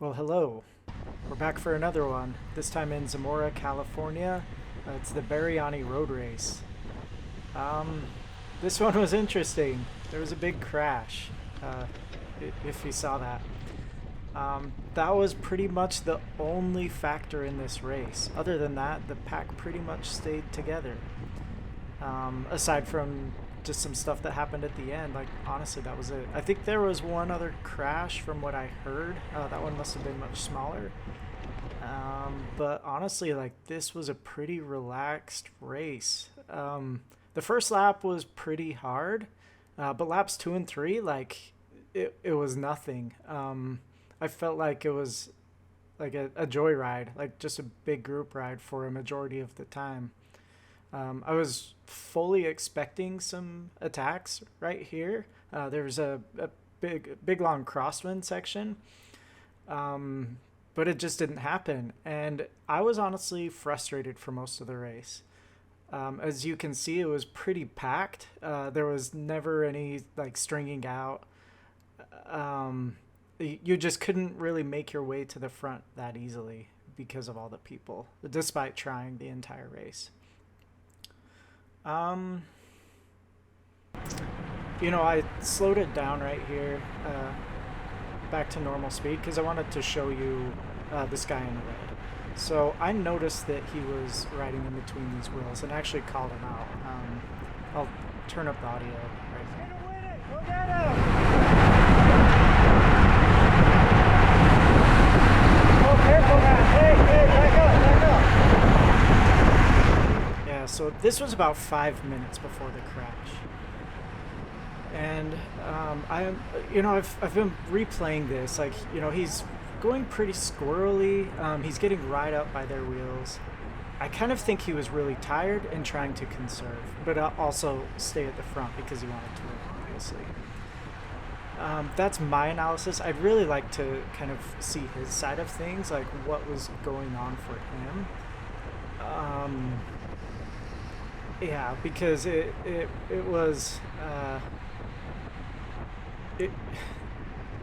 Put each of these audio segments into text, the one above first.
Well, hello. We're back for another one, this time in Zamora, California. It's the Bariani road race. Um, this one was interesting. There was a big crash, if you saw that. That was pretty much the only factor in this race. Other than that, the pack pretty much stayed together. Aside from just some stuff that happened at the end, like honestly, that was it. I think there was one other crash from what I heard. That one must have been much smaller. But honestly, like this was a pretty relaxed race. The first lap was pretty hard, but laps 2 and 3, like it was nothing. I felt like it was like a joyride, like just a big group ride for a majority of the time. I was fully expecting some attacks right here. There was a big long crosswind section, but it just didn't happen. And I was honestly frustrated for most of the race. As you can see, it was pretty packed. There was never any like stringing out. You just couldn't really make your way to the front that easily because of all the people, despite trying the entire race. I slowed it down right here, back to normal speed because I wanted to show you this guy in red. So I noticed that he was riding in between these wheels and actually called him out. I'll turn up the audio right now. Go get him! Oh, careful, man! Hey, back up! Yeah, so this was about 5 minutes before the crash. And I've been replaying this. Like, he's going pretty squirrely. He's getting right up by their wheels. I kind of think he was really tired and trying to conserve, but also stay at the front because he wanted to win, obviously. That's my analysis. I'd really like to kind of see his side of things, like what was going on for him. Yeah, because it was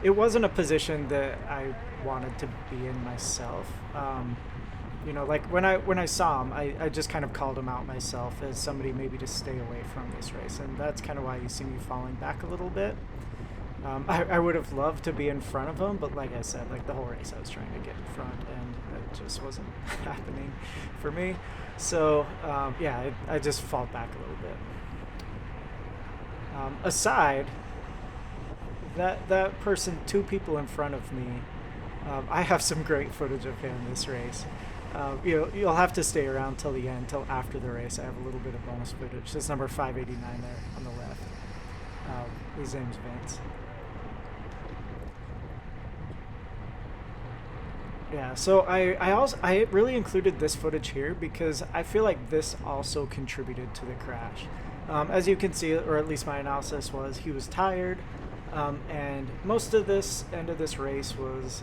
it wasn't a position that I wanted to be in myself. Like when I saw him, I just kind of called him out myself as somebody maybe to stay away from this race, and that's kind of why you see me falling back a little bit. I would have loved to be in front of him, but like I said, like the whole race I was trying to get in front, and it just wasn't happening for me. So I just fall back a little bit. Aside that person, 2 people in front of me, I have some great footage of him this race. You'll have to stay around till the end, till after the race. I have a little bit of bonus footage. This number 589 there on the left. His name's Vince. Yeah, so I really included this footage here because I feel like this also contributed to the crash. As you can see, or at least my analysis was, he was tired, and most of this end of this race was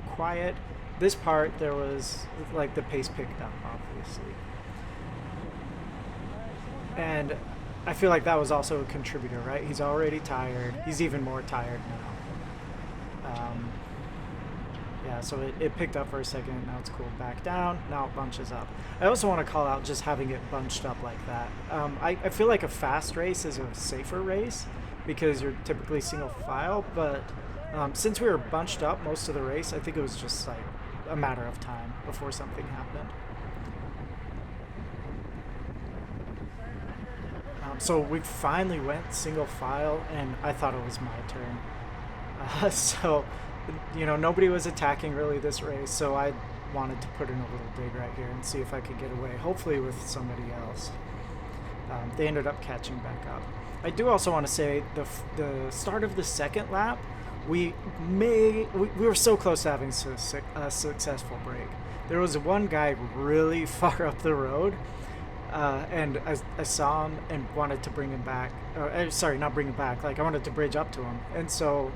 quiet. This part, there was like the pace picked up, obviously, and I feel like that was also a contributor, right? He's already tired. He's even more tired now. So it picked up for a second. Now it's cooled back down. Now it bunches up. I also want to call out just having it bunched up like that. I feel like a fast race is a safer race because you're typically single file, but since we were bunched up most of the race, I think it was just like a matter of time before something happened. So we finally went single file, and I thought it was my turn. Nobody was attacking really this race, so I wanted to put in a little dig right here and see if I could get away, hopefully with somebody else. They ended up catching back up. I do also want to say the start of the second lap, we were so close to having a successful break. There was one guy really far up the road, and I saw him and wanted to bring him back. Sorry, not bring him back. Like I wanted to bridge up to him, and so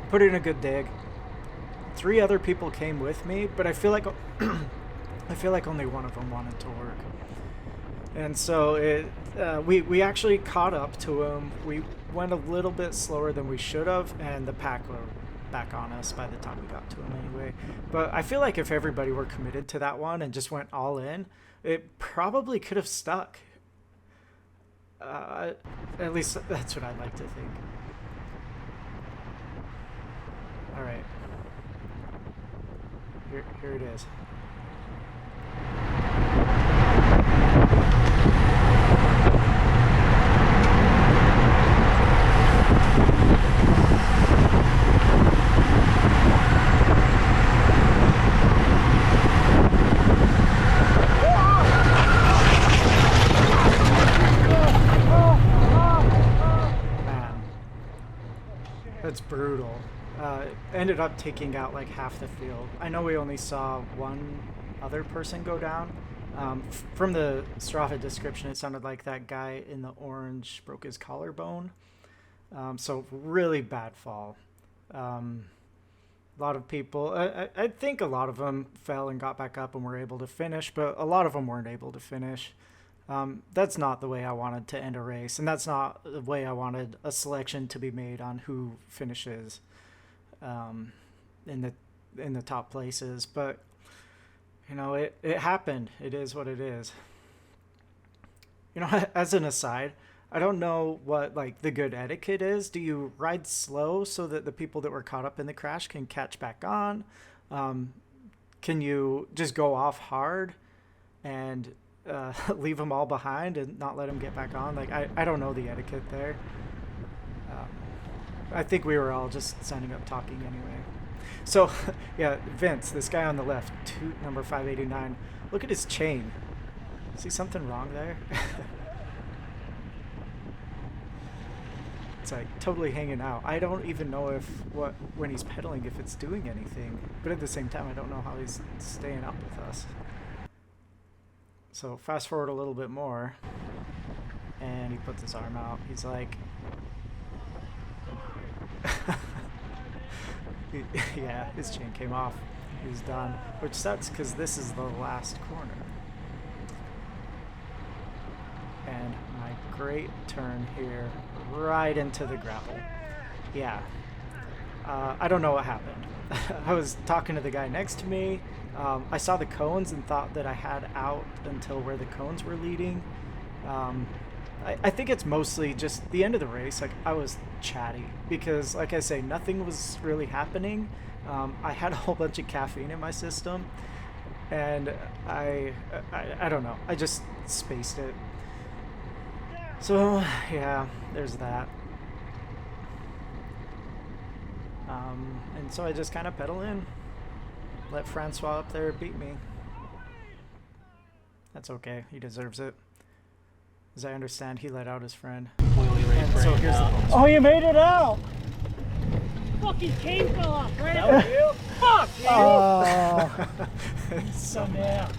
put in a good dig. 3 other people came with me, but I feel like only one of them wanted to work. And so we actually caught up to him. We went a little bit slower than we should have, and the pack were back on us by the time we got to him anyway. But I feel like if everybody were committed to that one and just went all in, it probably could have stuck. At least that's what I'd like to think. All right. Here it is. That's brutal. Ended up taking out like half the field. I know we only saw one other person go down. From the Strava description, it sounded like that guy in the orange broke his collarbone. So really bad fall. A lot of people, I think a lot of them fell and got back up and were able to finish, but a lot of them weren't able to finish. That's not the way I wanted to end a race, and that's not the way I wanted a selection to be made on who finishes in the top places. But you know, it happened. It is what it is. You know, as an aside, I don't know what like the good etiquette is. Do you ride slow so that the people that were caught up in the crash can catch back on? Can you just go off hard and leave them all behind and not let them get back on? Like, I don't know the etiquette there. I think we were all just signing up talking anyway. So, yeah, Vince, this guy on the left, toot number 589, look at his chain. See something wrong there? It's like totally hanging out. I don't even know when he's pedaling, if it's doing anything. But at the same time, I don't know how he's staying up with us. So fast forward a little bit more, and he puts his arm out. He's like, yeah, his chain came off. He's done, which sucks because this is the last corner. And my great turn here, right into the gravel. Yeah, I don't know what happened. I was talking to the guy next to me. I saw the cones and thought that I had out until where the cones were leading. I think it's mostly just the end of the race. Like, I was chatty because, like I say, nothing was really happening. I had a whole bunch of caffeine in my system, and I don't know. I just spaced it. So yeah, there's that. And so I just kind of pedal in. Let Francois up there beat me. That's okay. He deserves it. As I understand, he let out his friend. And so here's the bonus. Oh, you made it out! Fucking cane fell off, right? That was you? Fuck, man! Oh, So yeah.